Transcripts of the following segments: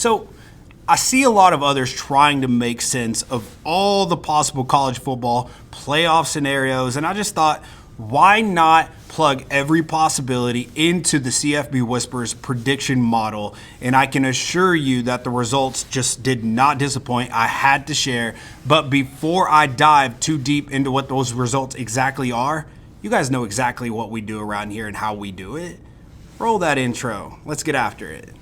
So I see a lot of others trying to make sense of all the possible college football playoff scenarios, and I just thought, why not plug every possibility into the CFB Whispers prediction model? And I can assure you that the results just did not disappoint. I had to share. But before I dive too deep into what those results exactly are, you guys know exactly what we do around here and how we do it. Roll that intro. Let's get after it.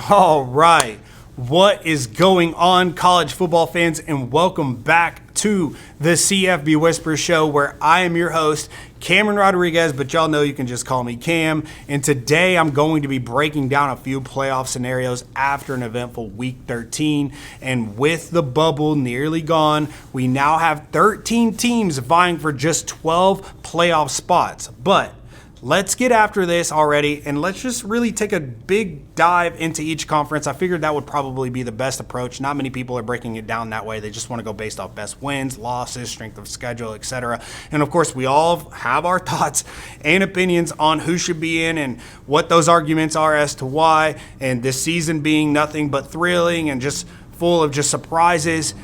All right, what is going on, college football fans, and welcome back to the CFB Whispers show, where I am your host, Cameron Rodriguez, but y'all know you can just call me Cam. And today I'm going to be breaking down a few playoff scenarios after an eventful Week 13. And with the bubble nearly gone, we now have 13 teams vying for just 12 playoff spots. But let's get after this already, and let's just really take a big dive into each conference. I figured that would probably be the best approach. Not many people are breaking it down that way. They just want to go based off best wins, losses, strength of schedule, etc. And of course, we all have our thoughts and opinions on who should be in and what those arguments are as to why. And this season being nothing but thrilling and just full of just surprises.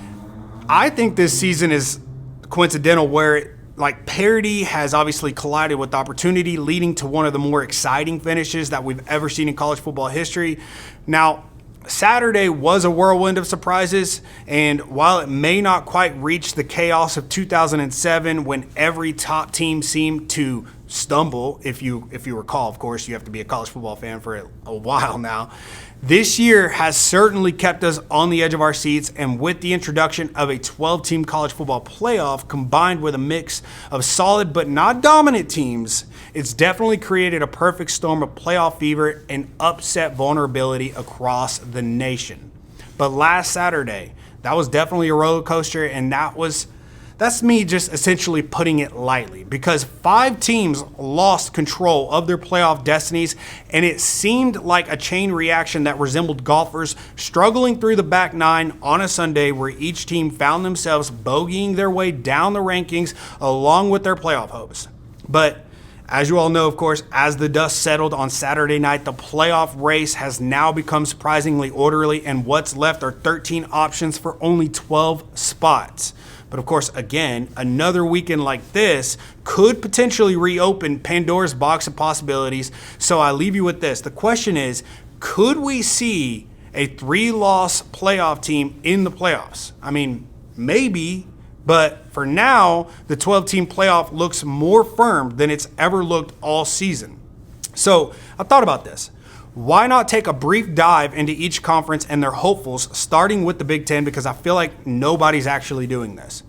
I think this season is coincidental where parity has obviously collided with opportunity, leading to one of the more exciting finishes that we've ever seen in college football history. Now, Saturday was a whirlwind of surprises, and while it may not quite reach the chaos of 2007 when every top team seemed to stumble, if you recall, of course, you have to be a college football fan for a while now, this year has certainly kept us on the edge of our seats, and with the introduction of a 12-team college football playoff combined with a mix of solid but not dominant teams, it's definitely created a perfect storm of playoff fever and upset vulnerability across the nation. But last Saturday, that was definitely a roller coaster, and that's me just essentially putting it lightly, because 5 teams lost control of their playoff destinies, and it seemed like a chain reaction that resembled golfers struggling through the back nine on a Sunday, where each team found themselves bogeying their way down the rankings along with their playoff hopes. But as you all know, of course, as the dust settled on Saturday night, the playoff race has now become surprisingly orderly, and what's left are 13 options for only 12 spots. But of course, again, another weekend like this could potentially reopen Pandora's box of possibilities. So I leave you with this. The question is, could we see a 3-loss playoff team in the playoffs? I mean, maybe, but for now, the 12-team playoff looks more firm than it's ever looked all season. So I thought about this. Why not take a brief dive into each conference and their hopefuls, starting with the Big Ten, because I feel like nobody's actually doing this.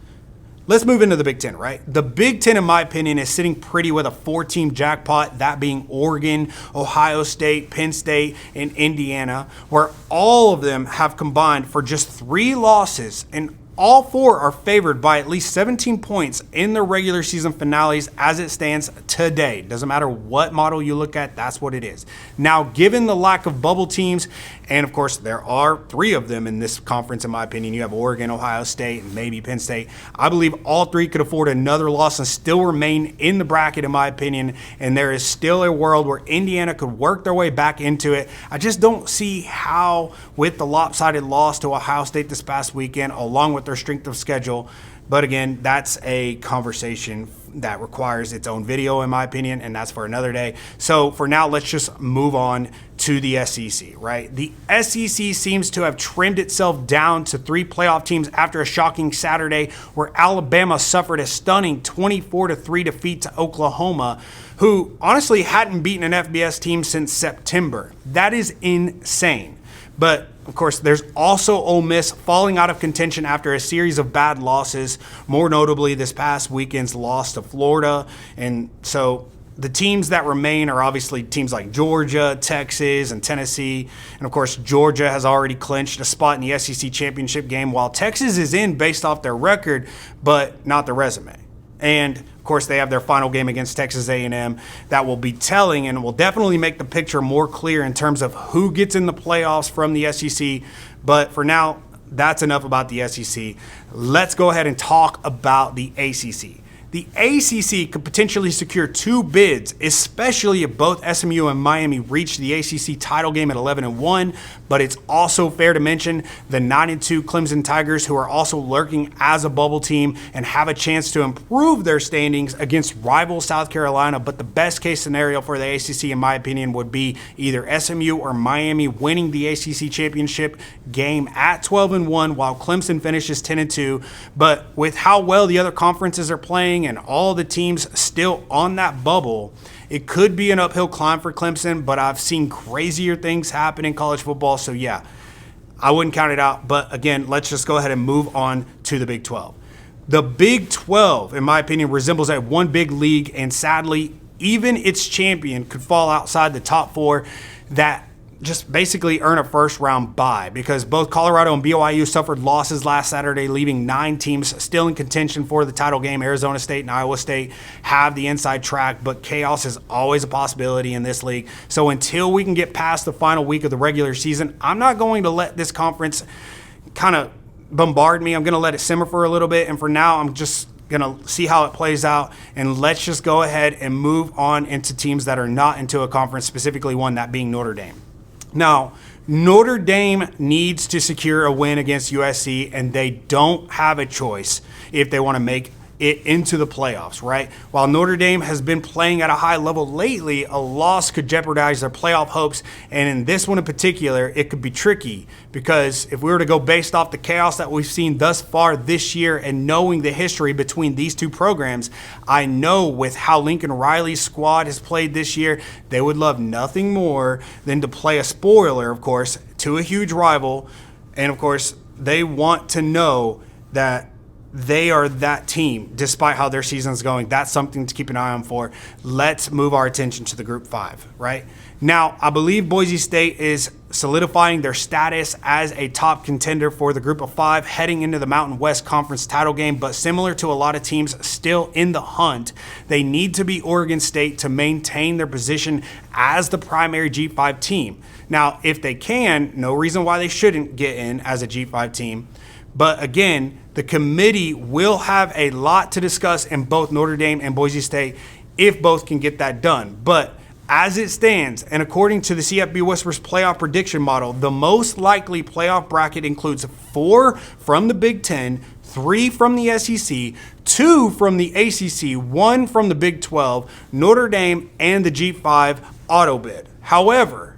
Let's move into the Big Ten, right? The Big Ten, in my opinion, is sitting pretty with a 4-team jackpot, that being Oregon, Ohio State, Penn State, and Indiana, where all of them have combined for just 3 losses, and all 4 are favored by at least 17 points in their regular season finales as it stands today. Doesn't matter what model you look at, that's what it is. Now, given the lack of bubble teams, and of course there are 3 of them in this conference in my opinion, you have Oregon, Ohio State, and maybe Penn State, I believe all 3 could afford another loss and still remain in the bracket in my opinion, and there is still a world where Indiana could work their way back into it. I just don't see how, with the lopsided loss to Ohio State this past weekend, along with their strength of schedule. But again, that's a conversation that requires its own video in my opinion, and that's for another day. So for now, let's just move on to the SEC, right? The SEC seems to have trimmed itself down to 3 playoff teams after a shocking Saturday where Alabama suffered a stunning 24-3 defeat to Oklahoma, who honestly hadn't beaten an FBS team since September. That is insane. But of course, there's also Ole Miss falling out of contention after a series of bad losses, more notably this past weekend's loss to Florida. And so the teams that remain are obviously teams like Georgia, Texas, and Tennessee. And of course, Georgia has already clinched a spot in the SEC championship game, while Texas is in based off their record, but not their resume. And of course, they have their final game against Texas A&M that will be telling and will definitely make the picture more clear in terms of who gets in the playoffs from the SEC. But for now, that's enough about the SEC. Let's go ahead and talk about the ACC. The ACC could potentially secure 2 bids, especially if both SMU and Miami reach the ACC title game at 11-1. But it's also fair to mention the 9-2 Clemson Tigers, who are also lurking as a bubble team and have a chance to improve their standings against rival South Carolina. But the best case scenario for the ACC, in my opinion, would be either SMU or Miami winning the ACC championship game at 12-1, while Clemson finishes 10-2. But with how well the other conferences are playing and all the teams still on that bubble, it could be an uphill climb for Clemson, but I've seen crazier things happen in college football. So yeah, I wouldn't count it out. But again, let's just go ahead and move on to the Big 12. The Big 12, in my opinion, resembles a one big league, and sadly, even its champion could fall outside the top 4 that just basically earn a first round bye, because both Colorado and BYU suffered losses last Saturday, leaving 9 teams still in contention for the title game. Arizona State and Iowa State have the inside track, but chaos is always a possibility in this league. So until we can get past the final week of the regular season, I'm not going to let this conference kind of bombard me. I'm going to let it simmer for a little bit, and for now, I'm just going to see how it plays out, and let's just go ahead and move on into teams that are not into a conference, specifically one, that being Notre Dame. Now, Notre Dame needs to secure a win against USC, and they don't have a choice if they want to make it into the playoffs, right? While Notre Dame has been playing at a high level lately, a loss could jeopardize their playoff hopes. And in this one in particular, it could be tricky, because if we were to go based off the chaos that we've seen thus far this year and knowing the history between these two programs, I know with how Lincoln Riley's squad has played this year, they would love nothing more than to play a spoiler, of course, to a huge rival. And of course, they want to know that they are that team, despite how their season's going. That's something to keep an eye on for. Let's move our attention to the Group 5, right? Now, I believe Boise State is solidifying their status as a top contender for the Group of 5 heading into the Mountain West Conference title game, but similar to a lot of teams still in the hunt, they need to beat Oregon State to maintain their position as the primary G5 team. Now, if they can, no reason why they shouldn't get in as a G5 team. But again, the committee will have a lot to discuss in both Notre Dame and Boise State if both can get that done. But as it stands, and according to the CFB Whispers Playoff Prediction model, the most likely playoff bracket includes 4 from the Big 10, 3 from the SEC, 2 from the ACC, 1 from the Big 12, Notre Dame, and the G5 auto bid. However,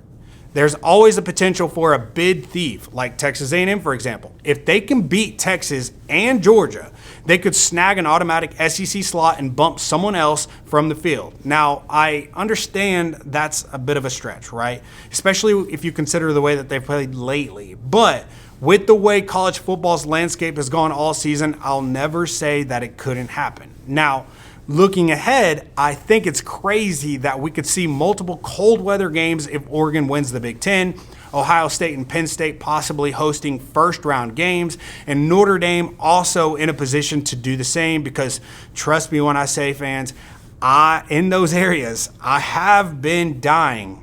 there's always a potential for a bid thief, like Texas A&M, for example. If they can beat Texas and Georgia, they could snag an automatic SEC slot and bump someone else from the field. Now, I understand that's a bit of a stretch, right? Especially if you consider the way that they've played lately. But with the way college football's landscape has gone all season, I'll never say that it couldn't happen. Now, looking ahead, I think it's crazy that we could see multiple cold weather games if Oregon wins the Big 10, Ohio State and Penn State possibly hosting first round games, and Notre Dame also in a position to do the same, because trust me when I say, fans, in those areas, I have been dying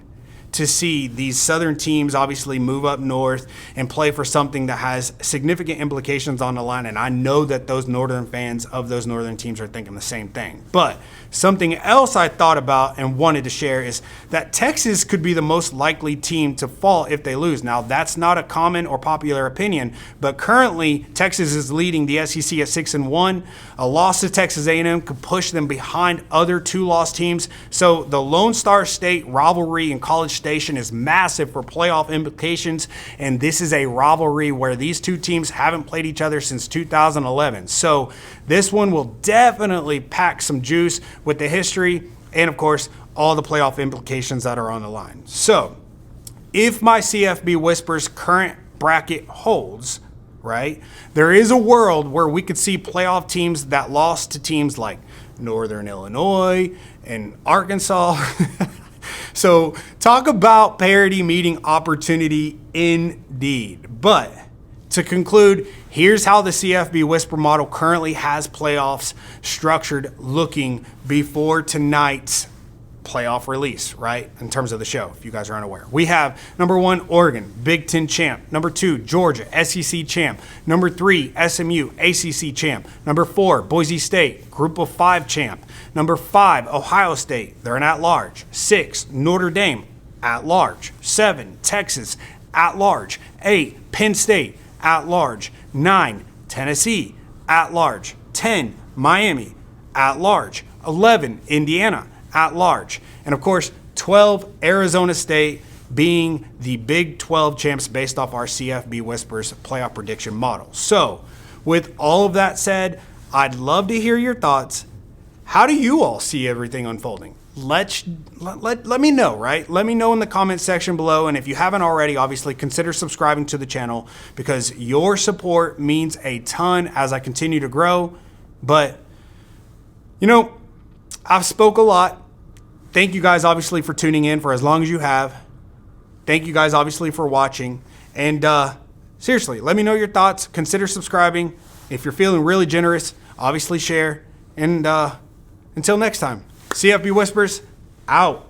to see these southern teams obviously move up north and play for something that has significant implications on the line. And I know that those northern fans of those northern teams are thinking the same thing. But something else I thought about and wanted to share is that Texas could be the most likely team to fall if they lose. Now, that's not a common or popular opinion, but currently Texas is leading the SEC at 6-1. A loss to Texas A&M could push them behind other 2-loss teams. So the Lone Star State rivalry in College Station is massive for playoff implications, and this is a rivalry where these two teams haven't played each other since 2011. So this one will definitely pack some juice with the history and, of course, all the playoff implications that are on the line. So if my CFB Whispers current bracket holds, right, there is a world where we could see playoff teams that lost to teams like Northern Illinois and Arkansas. So talk about parity meeting opportunity indeed. But to conclude, here's how the CFB Whisper model currently has playoffs structured looking before tonight's playoff release, right? In terms of the show, if you guys are unaware. We have number 1, Oregon, Big Ten champ. Number 2, Georgia, SEC champ. Number 3, SMU, ACC champ. Number 4, Boise State, Group of 5 champ. Number 5, Ohio State, they're an at-large. 6, Notre Dame, at-large. 7, Texas, at-large. 8, Penn State, at-large. 9, Tennessee, at-large. 10, Miami, at-large. 11, Indiana, at-large. And of course, 12, Arizona State, being the Big 12 champs based off our CFB Whispers playoff prediction model. So, with all of that said, I'd love to hear your thoughts. How do you all see everything unfolding? Let me know, right? Let me know in the comment section below. And if you haven't already, obviously consider subscribing to the channel because your support means a ton as I continue to grow. But, you know, I've spoke a lot. Thank you guys, obviously, for tuning in for as long as you have. Thank you guys, obviously, for watching. And seriously, let me know your thoughts. Consider subscribing. If you're feeling really generous, obviously share. And until next time, CFB Whispers, out.